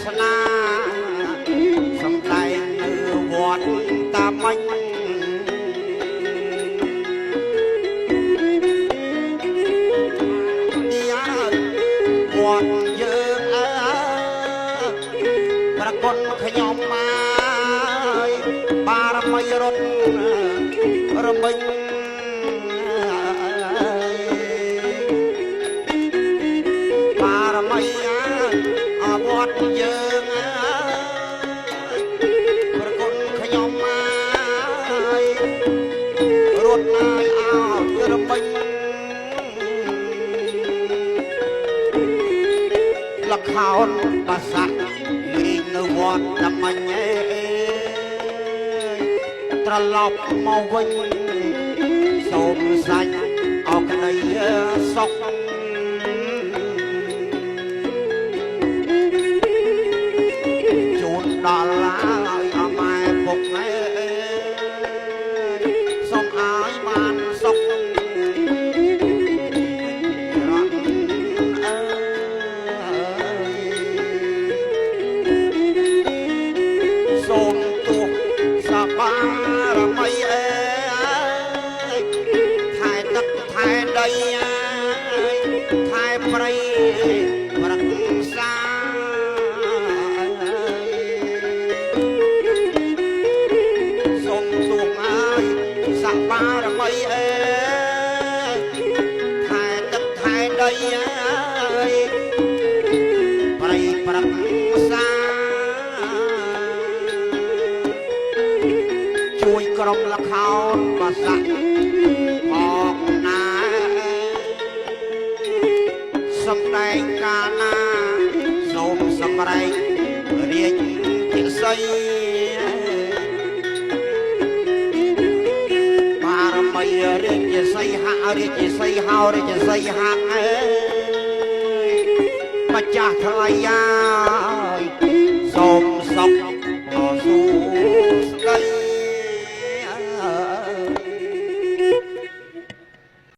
សនាសំដែងនៅវត្តតាមាញ់វត្តយើងប្រគុណខ្ញុំមកបារមីរត់រមិញបារមីវត្តយើងប្រគុណខ្ញុំមករត់ហើយអោរមិញលខោនបាសាក់លេងនៅវត្តតាមាញ់ត្រឡប់មកវិញសូមសាច់អរក្តីសុខជូនដល់ហើយអម៉ែពុកសូមឲ្យបានសុខបារមីថែទឹកថែដីថែព្រៃប្រឹក្សាសូមទួងហើយសបារមីថែទឹកថែដីព្រៃប្រឹក្សាជួយក្រុមលខោនបាសាក់មកណាសំដែងកាលណាសូមសម្រែករាជពិសីបារមីរាជសីហៈរាជសីហោរាជសីហៈម្ចាស់ថ្លៃហើយសូមសុខ